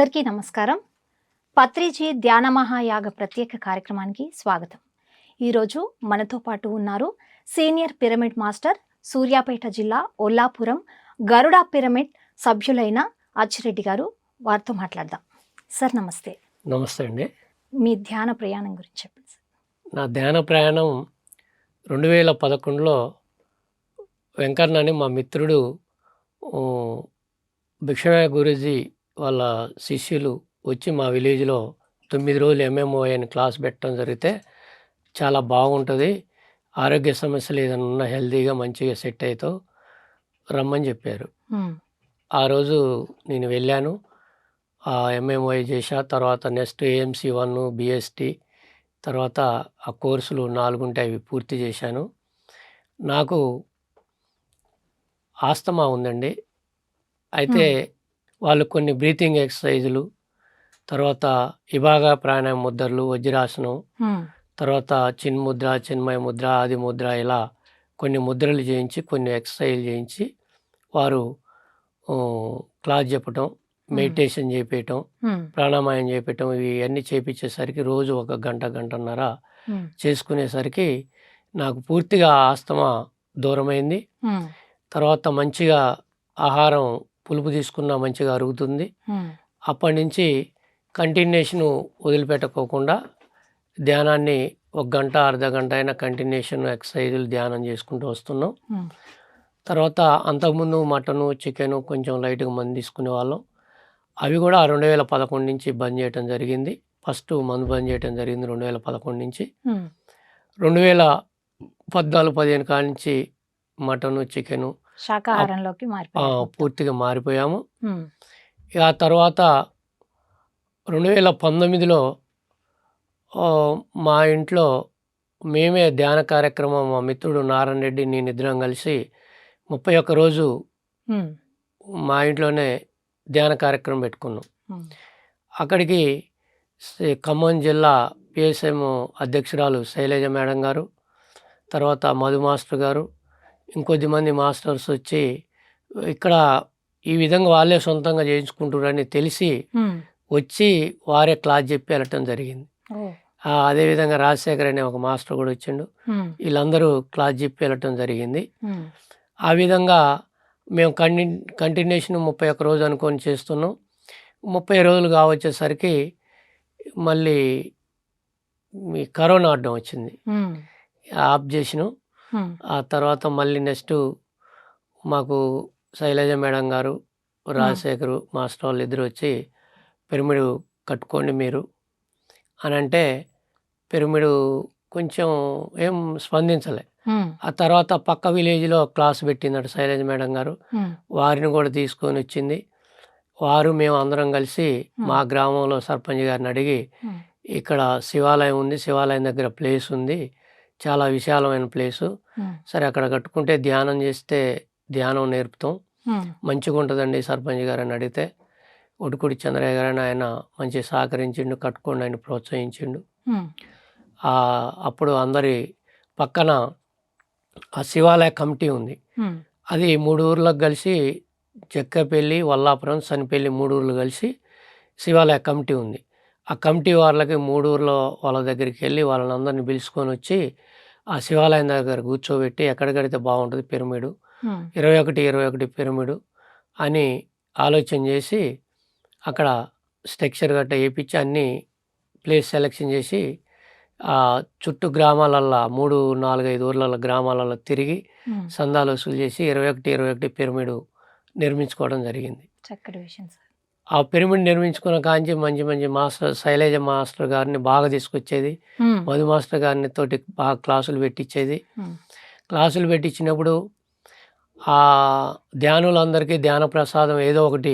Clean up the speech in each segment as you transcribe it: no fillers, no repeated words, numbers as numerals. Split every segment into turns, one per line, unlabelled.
అందరికీ నమస్కారం. పత్రిజీ ధ్యాన మహాయాగ ప్రత్యేక కార్యక్రమానికి స్వాగతం. ఈరోజు మనతో పాటు ఉన్నారు సీనియర్ పిరమిడ్ మాస్టర్, సూర్యాపేట జిల్లా ఒల్లాపురం గరుడ పిరమిడ్ సభ్యులైన అచ్చిరెడ్డి గారు. వారితో మాట్లాడదాం. సార్ నమస్తే.
నమస్తే అండి.
మీ ధ్యాన ప్రయాణం గురించి చెప్పండి సార్.
నా ధ్యాన ప్రయాణం 2011లో వెంకన్న అని మా మిత్రుడు భిక్షనాయ గురూజీ వాళ్ళ శిష్యులు వచ్చి మా విలేజ్లో 9 రోజులు ఎంఎంఓఐ అని క్లాస్ పెట్టడం జరిగితే చాలా బాగుంటుంది, ఆరోగ్య సమస్యలు ఏదైనా ఉన్నా హెల్తీగా మంచిగా సెట్ అవుతావు రమ్మని చెప్పారు. ఆ రోజు నేను వెళ్ళాను, ఆ ఎంఎంఓఐ చేశా. తర్వాత నెక్స్ట్ ఏఎంసీ 1 బిఎస్టీ తర్వాత ఆ కోర్సులు 4 ఉంటాయి, అవి పూర్తి చేశాను. నాకు ఆస్తమా ఉందండి. అయితే వాళ్ళు కొన్ని బ్రీతింగ్ ఎక్సర్సైజులు, తర్వాత విభాగ ప్రాణాయామ ముద్రలు, వజ్రాసనం, తర్వాత చిన్ముద్ర, చిన్మయ ముద్ర, ఆది ముద్ర, ఇలా కొన్ని ముద్రలు చేయించి కొన్ని ఎక్సర్సైజులు చేయించి వారు క్లాస్ చెప్పటం, మెడిటేషన్ చేపించటం, ప్రాణాయామం చేపించటం, ఇవన్నీ చేపించేసరికి రోజు ఒక గంటన్నర చేసుకునేసరికి నాకు పూర్తిగా ఆస్తమా దూరమైంది. తర్వాత మంచిగా ఆహారం పులుపు తీసుకున్నా మంచిగా అరుగుతుంది. అప్పటి నుంచి కంటిన్యూషన్ వదిలిపెట్టుకోకుండా ధ్యానాన్ని 1 గంట అర్ధ గంట అయినా కంటిన్యూషన్ ఎక్సర్సైజులు ధ్యానం చేసుకుంటూ వస్తున్నాం. తర్వాత అంతకుముందు మటను, చికెను కొంచెం లైట్గా మందు తీసుకునే వాళ్ళం. అవి కూడా 2011 నుంచి బంద్ చేయడం జరిగింది. ఫస్ట్ మందు బంద్ చేయడం జరిగింది 2011 నుంచి. 2014-15 కాడ నుంచి మటను, చికెను
శాకాహారంలోకి
పూర్తిగా మారిపోయాము. ఆ తర్వాత 2019లో మా ఇంట్లో మేమే ధ్యాన కార్యక్రమం, మా మిత్రుడు నారాయణ రెడ్డి నేను ఇద్దరం కలిసి 31 రోజు మా ఇంట్లోనే ధ్యాన కార్యక్రమం పెట్టుకున్నాం. అక్కడికి ఖమ్మం జిల్లా పిఎస్ఎం అధ్యక్షురాలు శైలజ మేడం గారు, తర్వాత మధు మాస్టర్ గారు, ఇంకొద్దిమంది మాస్టర్స్ వచ్చి ఇక్కడ ఈ విధంగా వాళ్ళే సొంతంగా చేయించుకుంటారని తెలిసి వచ్చి వారే క్లాస్ చెప్పి వెళ్ళటం జరిగింది. అదేవిధంగా రాజశేఖర్ అనే ఒక మాస్టర్ కూడా వచ్చిండు. వీళ్ళందరూ క్లాస్ చెప్పి వెళ్ళటం జరిగింది. ఆ విధంగా మేము కంటిన్యూషన్ 31 రోజు అనుకొని చేస్తున్నాం. 30 రోజులు కావచ్చేసరికి మళ్ళీ మీ కరోనా అడ్డం వచ్చింది, ఆఫ్ చేసినాం. ఆ తర్వాత మళ్ళీ నెక్స్ట్ మాకు శైలజ మేడం గారు, రాజశేఖరు మాస్టర్ వాళ్ళు ఇద్దరు వచ్చి పిరమిడ్ కట్టుకోండి మీరు అని అంటే పిరమిడ్ కొంచెం ఏం స్పందించలే. ఆ తర్వాత పక్క విలేజ్లో క్లాస్ పెట్టిందట శైలజ మేడం గారు, వారిని కూడా తీసుకొని వచ్చింది. వారు మేము అందరం కలిసి మా గ్రామంలో సర్పంచ్ గారిని అడిగి ఇక్కడ శివాలయం ఉంది, శివాలయం దగ్గర ప్లేస్ ఉంది, చాలా విశాలమైన ప్లేసు, సరే అక్కడ కట్టుకుంటే ధ్యానం చేస్తే ధ్యానం నేర్పుతాం, మంచిగా ఉంటుందండి సర్పంచ్ గారు అని అడిగితే ఉడుకుడి చంద్రయ్య గారు అని ఆయన మంచి సహకరించిండు, కట్టుకోండి ఆయన ప్రోత్సహించిండు. అప్పుడు అందరి పక్కన ఆ శివాలయ కమిటీ ఉంది, అది 3 ఊర్లకు కలిసి జక్కపల్లి, వల్లాపురం, సనిపల్లి 3 ఊర్లు కలిసి శివాలయ కమిటీ ఉంది. ఆ కమిటీ వాళ్ళకి 3 ఊర్లో వాళ్ళ దగ్గరికి వెళ్ళి వాళ్ళని అందరినీ పిలుచుకొని వచ్చి ఆ శివాలయం దగ్గర కూర్చోబెట్టి ఎక్కడ కడితే బాగుంటుంది పిరమిడు, 21 పిరమిడు అని ఆలోచన చేసి అక్కడ స్ట్రక్చర్ గట్ట వేయించి అన్ని ప్లేస్ సెలెక్షన్ చేసి ఆ చుట్టూ గ్రామాలల్లో 3, 4, 5 ఊర్ల గ్రామాలలో తిరిగి సందాలు వసూలు చేసి 21 పిరమిడు నిర్మించుకోవడం జరిగింది.
చక్కటి విషయం సార్.
ఆ పిరమిడ్ నిర్మించుకున్న కాంచి మంచి మాస్టర్ శైలజ మాస్టర్ గారిని బాగా తీసుకొచ్చేది, మధు మాస్టర్ గారిని తోటి బాగా క్లాసులు పెట్టించేది. క్లాసులు పెట్టించినప్పుడు ఆ ధ్యానులందరికీ ధ్యాన ప్రసాదం ఏదో ఒకటి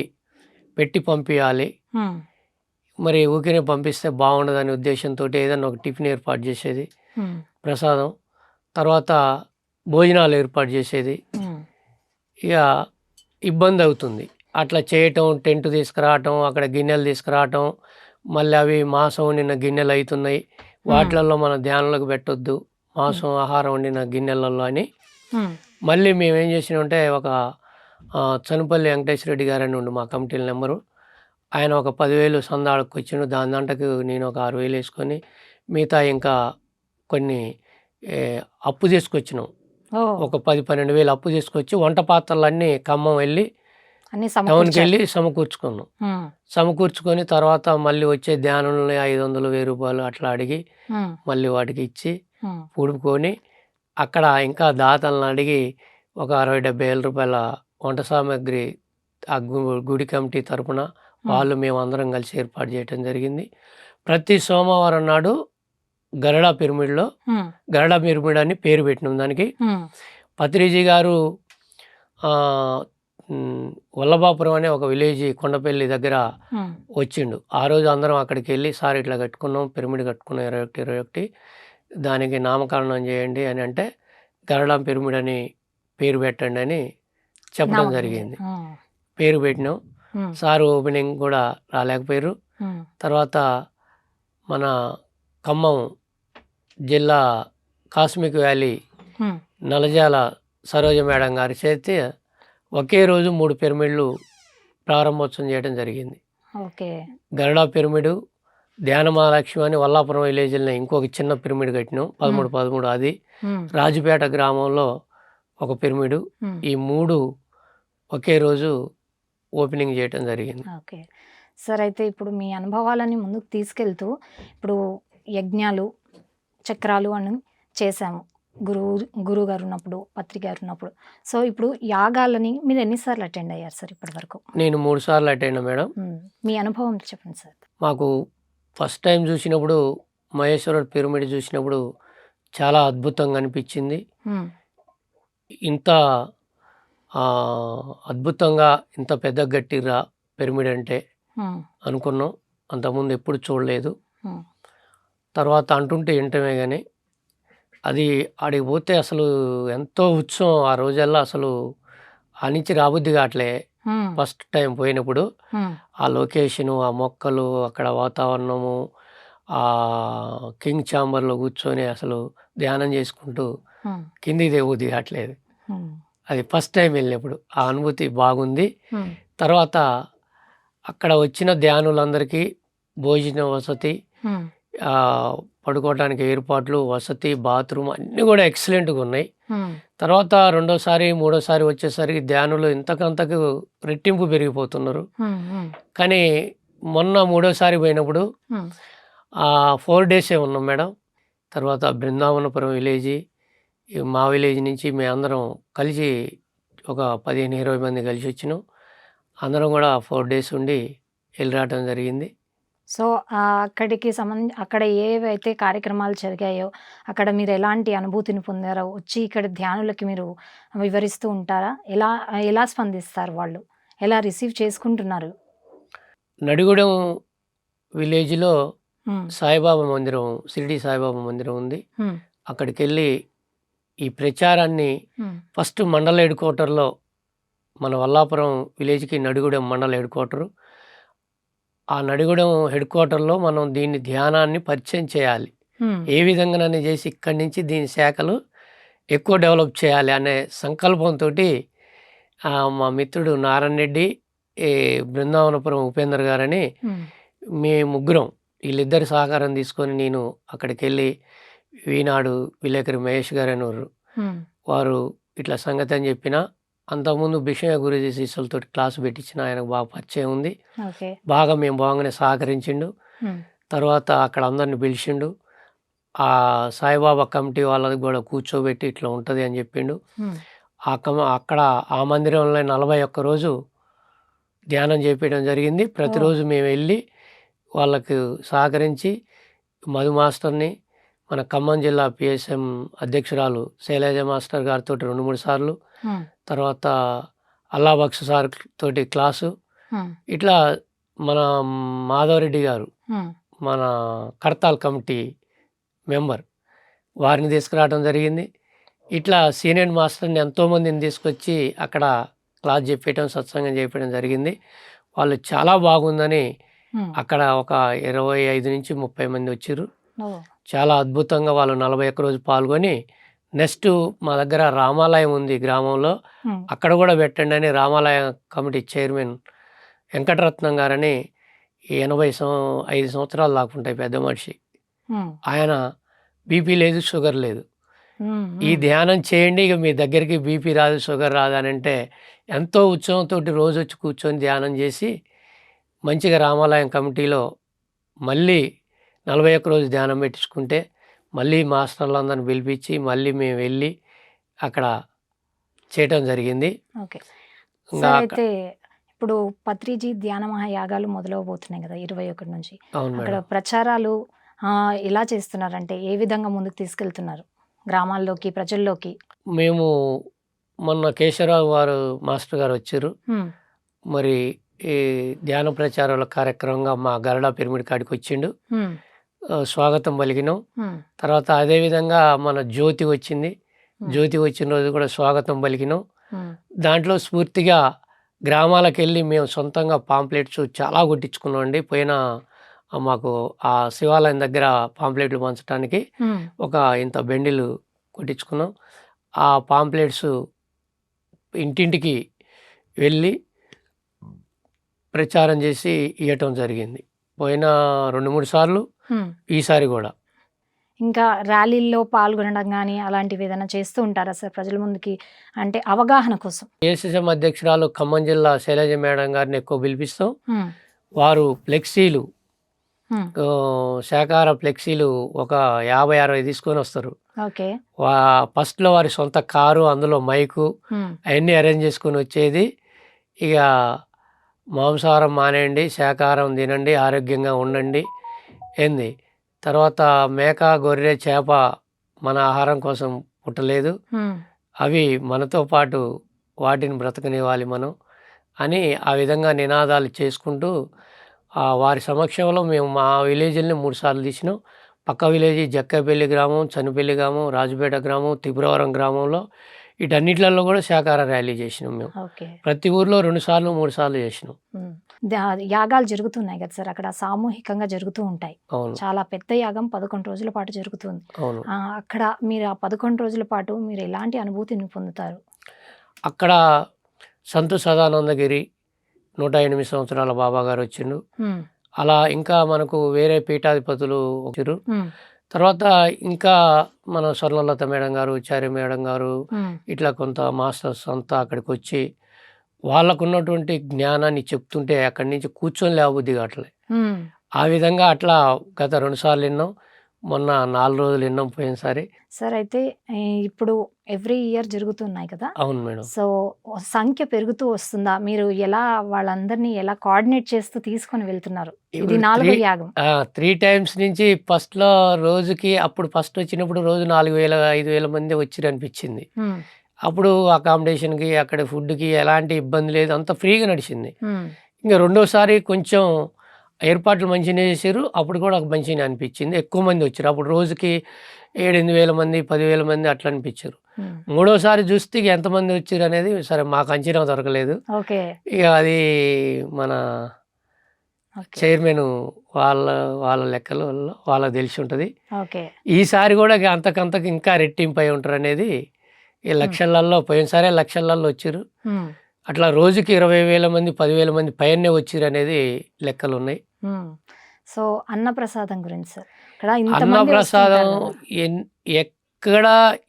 పెట్టి పంపించాలి, మరి ఊరికే పంపిస్తే బాగుండదనే ఉద్దేశంతో ఏదైనా ఒక టిఫిన్ ఏర్పాటు చేసేది, ప్రసాదం, తర్వాత భోజనాలు ఏర్పాటు చేసేది. ఇక ఇబ్బంది అవుతుంది అట్లా చేయటం, టెంట్ తీసుకురావటం, అక్కడ గిన్నెలు తీసుకురావటం, మళ్ళీ అవి మాంసం వండిన గిన్నెలు అవుతున్నాయి, వాటిలలో మనం ధ్యానంలోకి పెట్టొద్దు మాంసం ఆహారం వండిన గిన్నెలలో అని మళ్ళీ మేము ఏం చేసినామంటే ఒక చనుపల్లి వెంకటేశ్వర రెడ్డి గారు అని ఉండు మా కమిటీ నెంబరు, ఆయన ఒక 10,000 సందాలకు ఇచ్చిండు. దాని దాంట్లోకి నేను ఒక 6,000 వేసుకొని మిగతా ఇంకా కొన్ని అప్పు తీసుకొచ్చినాం.
ఓ
ఒక 10,000-12,000 అప్పు తీసుకొచ్చి వంట పాత్రలన్నీ ఖమ్మం వెళ్ళి
అన్ని
టౌన్కి
సమకూర్చారు.
వెళ్ళి సమకూర్చుకున్నాం. సమకూర్చుకొని తర్వాత మళ్ళీ వచ్చే ధ్యానులని 500, 1000 అట్లా అడిగి మళ్ళీ వాటికి ఇచ్చి పూడుకొని అక్కడ ఇంకా దాతలను అడిగి ఒక 60,000-70,000 రూపాయల వంట సామాగ్రి ఆ గుడి కమిటీ తరపున వాళ్ళు మేమందరం కలిసి ఏర్పాటు చేయటం జరిగింది. ప్రతి సోమవారం నాడు గరడా పిరమిడ్లో గరడా పిరమిడ్ అని పేరు పెట్టినాం దానికి. పత్రిజీ గారు వల్లభాపురం అనే ఒక విలేజ్ కొండపల్లి దగ్గర వచ్చిండు. ఆ రోజు అందరం అక్కడికి వెళ్ళి సార్ ఇట్లా కట్టుకున్నాం, పిరమిడ్ కట్టుకున్నాం 21 దానికి నామకరణం చేయండి అని అంటే గరడా పిరమిడ్ అని పేరు పెట్టండి అని చెప్పడం జరిగింది. పేరు పెట్టినాం. సార్ ఓపెనింగ్ కూడా రాలేకపోయారు. తర్వాత మన ఖమ్మం జిల్లా కాస్మిక్ వ్యాలీ నలజాల సరోజ మేడం గారి చేతి ఒకే రోజు 3 పిరమిడ్లు ప్రారంభోత్సవం చేయడం జరిగింది. గరుడా పిరమిడ్, ధ్యాన మహాలక్ష్మి అని వల్లాపురం విలేజ్లో ఇంకొక చిన్న పిరమిడ్ కట్టినాం 13 అది, రాజుపేట గ్రామంలో ఒక పిరమిడ్. ఈ 3 ఒకే రోజు ఓపెనింగ్ చేయటం జరిగింది.
ఓకే సార్, అయితే ఇప్పుడు మీ అనుభవాలని ముందుకు తీసుకెళ్తూ ఇప్పుడు యజ్ఞాలు చక్రాలు అని చేశాము గురువు గారు ఉన్నప్పుడు, పత్రిక గారు ఉన్నప్పుడు. సో ఇప్పుడు యాగాలని మీరు ఎన్నిసార్లు అటెండ్ అయ్యారు సార్ ఇప్పటి వరకు?
నేను 3 సార్లు అటెండ్ మేడం.
మీ అనుభవం చెప్పండి సార్.
మాకు ఫస్ట్ టైం చూసినప్పుడు మహేశ్వర పిరమిడ్ చూసినప్పుడు చాలా అద్భుతంగా అనిపించింది. ఇంత అద్భుతంగా ఇంత పెద్ద గట్టిరా పిరమిడ్ అంటే అనుకున్నాం. అంతకుముందు ఎప్పుడు చూడలేదు. తర్వాత అంటుంటే వింటమే కానీ అది ఆడికి పోతే అసలు ఎంతో ఉత్సవం ఆ రోజల్లా. అసలు ఆ నుంచి రాబుద్ది కావట్లే. ఫస్ట్ టైం పోయినప్పుడు ఆ లొకేషను, ఆ మొక్కలు, అక్కడ వాతావరణము, ఆ కింగ్ ఛాంబర్లో కూర్చొని అసలు ధ్యానం చేసుకుంటూ కిందికి దిగబుద్ది కావట్లేదు. అది ఫస్ట్ టైం వెళ్ళినప్పుడు ఆ అనుభూతి బాగుంది. తర్వాత అక్కడ వచ్చిన ధ్యానులందరికీ భోజన వసతి, పడుకోవడానికి ఏర్పాట్లు, వసతి, బాత్రూమ్ అన్నీ కూడా ఎక్సలెంట్గా ఉన్నాయి. తర్వాత రెండోసారి మూడోసారి వచ్చేసరికి ధ్యానులు ఇంతకంతకు రెట్టింపు పెరిగిపోతున్నారు. కానీ మొన్న మూడోసారి పోయినప్పుడు 4 డేసే ఉన్నాం మేడం. తర్వాత బృందావనపురం విలేజ్, మా విలేజ్ నుంచి మేము అందరం కలిసి ఒక 15-20 మంది కలిసి వచ్చినాం. అందరం కూడా 4 డేస్ ఉండి వెళ్ళి రావడం జరిగింది.
సో అక్కడికి అక్కడ ఏవైతే కార్యక్రమాలు జరిగాయో అక్కడ మీరు ఎలాంటి అనుభూతిని పొందారో వచ్చి ఇక్కడ ధ్యానులకి మీరు వివరిస్తూ ఉంటారా? ఎలా స్పందిస్తారు వాళ్ళు? ఎలా రిసీవ్ చేసుకుంటున్నారు?
నడిగూడెం విలేజ్లో సాయిబాబా మందిరం, షిరిడి సాయిబాబా మందిరం ఉంది. అక్కడికి వెళ్ళి ఈ ప్రచారాన్ని ఫస్ట్ మండల హెడ్ క్వార్టర్లో, మన వల్లాపురం విలేజ్కి నడిగూడెం మండల హెడ్ క్వార్టరు, ఆ నడిగూడెం హెడ్ క్వార్టర్లో మనం దీన్ని ధ్యానాన్ని పరిచయం చేయాలి. ఏ విధంగానైనా చేసి ఇక్కడి నుంచి దీని శాఖలు ఎక్కువ డెవలప్ చేయాలి అనే సంకల్పంతో మా మిత్రుడు నారాయణ రెడ్డి, బృందావనపురం ఉపేందర్ గారని మేము ముగ్గురం, వీళ్ళిద్దరి సహకారం తీసుకొని నేను అక్కడికి వెళ్ళి ఈనాడు విలేకరి మహేష్ గారు అనేవారు, వారు ఇట్లా సంగతి అని చెప్పిన. అంతకుముందు బిషయ గురుజీ శిష్యులతో క్లాసు పెట్టించిన ఆయనకు బాగా పరిచయం ఉంది. బాగా మేము బాగానే సహకరించిండు. తర్వాత అక్కడ అందరిని పిలిచిండు. ఆ సాయిబాబా కమిటీ వాళ్ళది కూడా కూర్చోబెట్టి ఇట్లా ఉంటుంది అని చెప్పిండు. అక్కడ ఆ మందిరంలో 41 రోజు ధ్యానం చేపించడం జరిగింది. ప్రతిరోజు మేము వెళ్ళి వాళ్ళకు సహకరించి మధు మాస్టర్ని, మన ఖమ్మం జిల్లా పిఎస్ఎం అధ్యక్షురాలు శైలజ మాస్టర్ గారితో 2-3 సార్లు, తర్వాత అల్లాబక్ష సార్ తోటి క్లాసు, ఇట్లా మన మాధవరెడ్డి గారు మన కడతాల్ కమిటీ మెంబర్, వారిని తీసుకురావడం జరిగింది. ఇట్లా సీనియర్ మాస్టర్ని ఎంతోమందిని తీసుకొచ్చి అక్కడ క్లాస్ చెప్పేయటం, సత్సంగం చెప్పడం జరిగింది. వాళ్ళు చాలా బాగుందని అక్కడ ఒక 25-30 మంది వచ్చారు. చాలా అద్భుతంగా వాళ్ళు 41 రోజు పాల్గొని నెక్స్ట్ మా దగ్గర రామాలయం ఉంది గ్రామంలో, అక్కడ కూడా పెట్టండి అని రామాలయ కమిటీ చైర్మన్ వెంకటరత్నం గారని 85 సంవత్సరాలు దాకా ఉంటాయి, పెద్ద మనిషి.
ఉమ్,
ఆయన బీపీ లేదు, షుగర్ లేదు.
ఉమ్,
ఈ
ఉమ్,
ధ్యానం చేయండి, ఇక మీ దగ్గరికి బీపీ రాదు, షుగర్ రాదు అని అంటే ఎంతో ఉత్సాహంతో రోజు వచ్చి కూర్చొని ధ్యానం చేసి మంచిగా రామాలయం కమిటీలో మళ్ళీ 41 రోజు ధ్యానం పెట్టించుకుంటే మళ్ళీ మాస్టర్లందరిని పిలిపించి మళ్ళీ మేము వెళ్ళి అక్కడ చేయటం జరిగింది.
ఓకే
ఇంకా
సార్,
అక్కడ
అయితే ఇప్పుడు పత్రిజీ ధ్యాన మహాయాగాలు మొదలవబోతున్నాయి కదా 21 నుంచి.
అవును
అక్కడ
మేడం.
ప్రచారాలు ఎలా చేస్తున్నారంటే ఏ విధంగా ముందుకు తీసుకెళ్తున్నారు గ్రామాల్లోకి, ప్రజల్లోకి?
మేము మొన్న కేశవరావు వారు మాస్టర్ గారు వచ్చారు.
ఉమ్,
మరి ఈ ధ్యాన ప్రచారాల కార్యక్రమంగా మా గరడా పిరమిడ్ కాడికి వచ్చిండు.
ఉమ్,
స్వాగతం పలికినాం.
ఉమ్,
తర్వాత అదేవిధంగా మన జ్యోతి వచ్చింది.
ఉమ్,
జ్యోతి వచ్చిన రోజు కూడా స్వాగతం పలికినాం.
ఉమ్,
దాంట్లో స్ఫూర్తిగా గ్రామాలకు వెళ్ళి మేము సొంతంగా పాంప్లెట్స్ చాలా కొట్టించుకున్నాం అండి. పోయిన మాకు ఆ శివాలయం దగ్గర పాంప్లెట్లు పంచడానికి
ఉమ్,
ఒక ఇంత బెండిలు కొట్టించుకున్నాం. ఆ పాంప్లెట్స్ ఇంటింటికి వెళ్ళి ప్రచారం చేసి ఇవ్వటం జరిగింది. పోయిన 2-3 సార్లు,
ఉమ్.
ఈసారి కూడా.
ఇంకా ర్యాలీల్లో పాల్గొనడం కానీ అలాంటివి ఏదైనా చేస్తూ ఉంటారా సార్ ప్రజల ముందుకి, అంటే అవగాహన కోసం?
ఏఎస్ఎం అధ్యక్షురాలు ఖమ్మం జిల్లా శైలజ మేడం గారిని ఎక్కువ పిలిపిస్తాం.
ఉమ్,
వారు ఫ్లెక్సీలు,
ఉమ్,
శాకాహార ఫ్లెక్సీలు ఒక 50-60 తీసుకొని వస్తారు.
ఓకే.
ఫస్ట్లో వారి సొంత కారు, అందులో మైకు
ఉమ్,
అవన్నీ అరేంజ్ చేసుకొని వచ్చేది. ఇక మాంసాహారం మానేయండి, శాకాహారం తినండి, ఆరోగ్యంగా ఉండండి ఏంది. తర్వాత మేక, గొర్రె, చేప మన ఆహారం కోసం పుట్టలేదు,
ఉమ్,
అవి మనతో పాటు వాటిని బ్రతకనివ్వాలి మనం అని ఆ విధంగా నినాదాలు చేసుకుంటూ వారి సమక్షంలో మేము మా విలేజ్ని 3 సార్లు తీసినాం. పక్క విలేజ్ జక్కపల్లి గ్రామం, చనిపల్లి గ్రామం, రాజుపేట గ్రామం, త్రిపురవరం గ్రామంలో వీటన్నిటిలలో కూడా శాకాహార ర్యాలీ చేసినాం మేము.
ఓకే.
ప్రతి ఊర్లో 2 సార్లు 3 సార్లు చేసినాం.
ఉమ్. యాగాలు జరుగుతున్నాయి కదా సార్, అక్కడ సామూహికంగా జరుగుతూ ఉంటాయి.
అవును,
చాలా పెద్ద యాగం 11 రోజుల పాటు జరుగుతుంది.
అవును.
అక్కడ మీరు ఆ 11 రోజుల పాటు మీరు ఎలాంటి అనుభూతిని పొందుతారు?
అక్కడ సంతు సదానందగిరి 108 సంవత్సరాల బాబా గారు వచ్చిండు.
ఉమ్,
అలా ఇంకా మనకు వేరే పీఠాధిపతులు వచ్చారు.
ఉమ్,
తర్వాత ఇంకా మన స్వర్ణలత మేడం గారు, చార్య మేడం గారు,
ఉమ్,
ఇట్లా కొంత మాస్టర్స్ అంతా అక్కడికి వచ్చి వాళ్ళకు ఉన్నటువంటి జ్ఞానాన్ని చెప్తుంటే అక్కడి నుంచి కూర్చొని లేవబుద్ధి కావట్లే.
ఉమ్.
ఆ విధంగా అట్లా గత 2 సార్లు విన్నాం, మొన్న 4 రోజులు విన్నాం పోయినసారి.
సార్, అయితే ఇప్పుడు ఎవ్రీ ఇయర్ జరుగుతున్నాయి కదా.
అవును మేడం.
సో సంఖ్య పెరుగుతూ వస్తుందా? మీరు ఎలా వాళ్ళందరినీ ఎలా కోఆర్డినేట్ చేస్తూ తీసుకొని వెళ్తున్నారు? ఇది 4వ యాగం.
3 టైమ్స్ నుంచి ఫస్ట్లో రోజుకి, అప్పుడు ఫస్ట్ వచ్చినప్పుడు రోజు 4,000-5,000 మంది వచ్చిరు అనిపించింది.
ఉమ్,
అప్పుడు అకామిడేషన్కి, అక్కడ ఫుడ్కి ఎలాంటి ఇబ్బంది లేదు, అంత ఫ్రీగా నడిచింది.
ఉమ్,
ఇంకా రెండోసారి కొంచెం ఏర్పాట్లు మంచిగానే చేశారు, అప్పుడు కూడా మంచిగానే అనిపించింది, ఎక్కువ మంది వచ్చారు. అప్పుడు రోజుకి 7,000-8,000 మంది, 10,000 మంది అట్లా అనిపించారు.
ఉమ్.
మూడోసారి చూస్తే ఇక ఎంతమంది వచ్చారు అనేది సరే మాకు అంచనా దొరకలేదు.
ఓకే.
ఇక అది మన
ఓకే.
చైర్మన్ వాళ్ళ లెక్కలలో వాళ్ళకి తెలిసి ఉంటుంది.
ఓకే.
ఈసారి కూడా ఇక అంతకంతకు ఇంకా రెట్టింపు అయి ఉంటారు అనేది. ఈ లక్షలలో పోయినసారే లక్షలలో వచ్చారు.
ఉమ్,
అట్లా రోజుకి 20,000 మంది, 10,000 మంది పైనే వచ్చారు అనేది లెక్కలు ఉన్నాయి.
ఉమ్. సో అన్నప్రసాదం గురించి సార్, ఇక్కడ ఇంతమంది
అన్నప్రసాదం
వస్తుంటారు కదా.
ఎక్కడ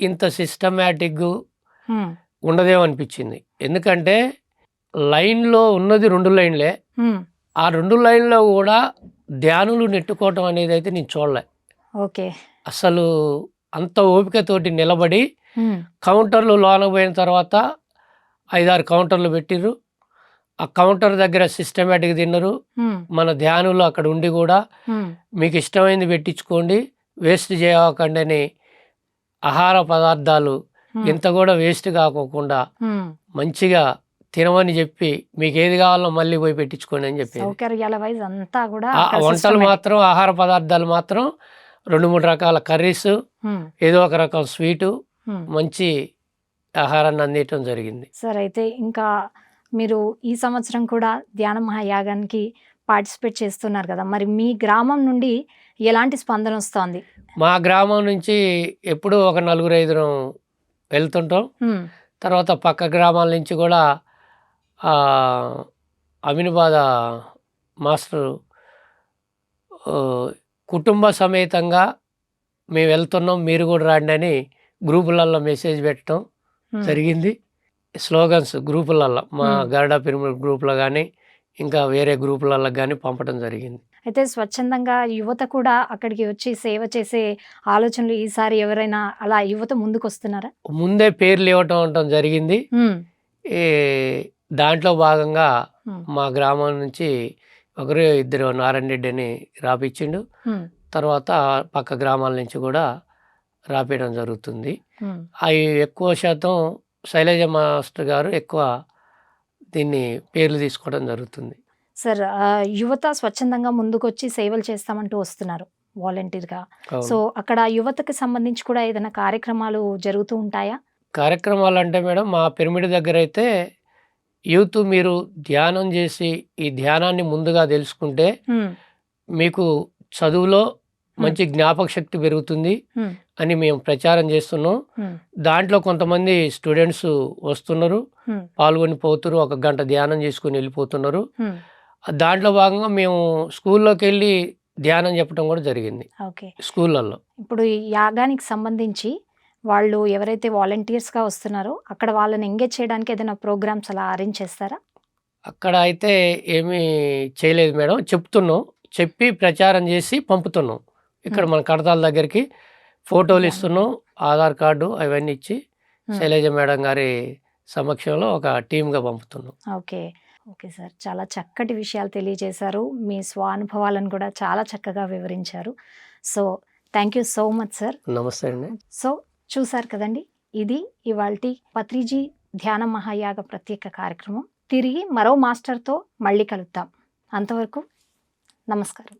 ఇంత సిస్టమేటిక్
ఉమ్,
ఉండదేమనిపించింది. ఎందుకంటే లైన్లో ఉన్నది 2 లైన్లే.
ఉమ్,
ఆ 2 లైన్లో కూడా ధ్యానులు నెట్టుకోవటం అనేది అయితే నేను చూడలే.
ఓకే.
అసలు అంత ఓపికతోటి నిలబడి
ఉమ్,
కౌంటర్లు లోనకు పోయిన తర్వాత 5-6 కౌంటర్లు పెట్టిర్రు. ఆ కౌంటర్ దగ్గర సిస్టమేటిక్ తిన్నారు.
ఉమ్,
మన ధ్యానులు అక్కడ ఉండి కూడా
ఉమ్,
మీకు ఇష్టమైంది పెట్టించుకోండి, వేస్ట్ చేయకండి అని ఆహార పదార్థాలు ఇంత కూడా వేస్ట్ కాకోకుండా
ఉమ్.
మంచిగా తినమని చెప్పి మీకు ఏది కావాలో మళ్ళీ పోయి పెట్టించుకోండి అని చెప్పి.
సౌకర్యాల వైజ్ అంతా కూడా
ఆ
అక్కడ
వంటలు
systematic.
మాత్రం, ఆహార పదార్థాలు మాత్రం 2-3 రకాల కర్రీస్,
ఉమ్,
ఏదో ఒక రకం స్వీటు,
ఉమ్.
మంచి ఆహారాన్ని అందించడం జరిగింది.
సార్, అయితే ఇంకా మీరు ఈ సంవత్సరం కూడా ధ్యాన మహాయాగానికి పార్టిసిపేట్ చేస్తున్నారు కదా, మరి మీ గ్రామం నుండి ఎలాంటి స్పందన వస్తోంది?
మా గ్రామం నుంచి ఎప్పుడూ ఒక 4-5 వెళ్తుంటాం.
ఉమ్,
తర్వాత పక్క గ్రామాల నుంచి కూడా అమీనాబాద్ మాస్టర్ కుటుంబ సమేతంగా మేము వెళ్తున్నాం, మీరు కూడా రండి అని గ్రూపులలో మెసేజ్ పెట్టడం జరిగింది. స్లోగన్స్ గ్రూపులలో మా గరుడ పిరమిడ్ గ్రూప్లో కానీ ఇంకా వేరే గ్రూపులలో కానీ పంపడం జరిగింది.
అయితే స్వచ్ఛందంగా యువత కూడా అక్కడికి వచ్చి సేవ చేసే ఆలోచనలు ఈసారి ఎవరైనా అలా యువత ముందుకు వస్తున్నారా?
ముందే పేర్లు ఇవ్వటం జరిగింది. ఈ దాంట్లో భాగంగా మా గ్రామం నుంచి ఒకరు ఇద్దరు నారాయణ రెడ్డి అని రాపిచ్చిండు. తర్వాత పక్క గ్రామాల నుంచి కూడా రాపియడం జరుగుతుంది. అవి ఎక్కువ శాతం శైలజ మాస్టర్ గారు ఎక్కువ దీన్ని పేర్లు తీసుకోవడం జరుగుతుంది.
సార్, యువత స్వచ్ఛందంగా ముందుకొచ్చి సేవలు చేస్తామంటూ వస్తున్నారు వాలంటీర్గా. సో అక్కడ యువతకి సంబంధించి కూడా ఏదైనా కార్యక్రమాలు జరుగుతూ ఉంటాయా?
కార్యక్రమాలు అంటే మేడం, మా పిరమిడ్ దగ్గర అయితే యూత్ మీరు ధ్యానం చేసి ఈ ధ్యానాన్ని ముందుగా తెలుసుకుంటే మీకు చదువులో మంచి జ్ఞాపక శక్తి పెరుగుతుంది అని మేము ప్రచారం చేస్తున్నాం. దాంట్లో కొంతమంది స్టూడెంట్స్ వస్తున్నారు, పాల్గొని పోతున్నారు, 1 గంట ధ్యానం చేసుకుని వెళ్ళిపోతున్నారు. దాంట్లో భాగంగా మేము స్కూల్లోకి వెళ్ళి ధ్యానం చెప్పడం కూడా జరిగింది
ఓకే.
స్కూళ్ళల్లో.
ఇప్పుడు ఈ యాగానికి సంబంధించి వాళ్ళు ఎవరైతే వాలంటీర్స్గా వస్తున్నారో అక్కడ వాళ్ళని ఎంగేజ్ చేయడానికి ఏదైనా ప్రోగ్రామ్స్ అలా అరేంజ్ చేస్తారా?
అక్కడ అయితే ఏమీ చేయలేదు మేడం, చెప్తున్నాం, చెప్పి ప్రచారం చేసి పంపుతున్నాం. ఇక్కడ మన కడతాల దగ్గరికి ఫోటోలు ఇస్తున్నాం, ఆధార్ కార్డు అవన్నీ ఇచ్చి శైలజ మేడం గారి సమక్షంలో ఒక టీమ్గా పంపుతున్నాం.
ఓకే ఓకే సార్, చాలా చక్కటి విషయాలు తెలియజేశారు. మీ స్వానుభవాలను కూడా చాలా చక్కగా వివరించారు. So thank you so much sir.
నమస్తే అండి.
సో చూసారు కదండి, ఇది ఇవాల్టి పత్రిజీ ధ్యాన మహాయాగ ప్రత్యేక కార్యక్రమం. తిరిగి మరో మాస్టర్తో మళ్ళీ కలుద్దాం. అంతవరకు నమస్కారం.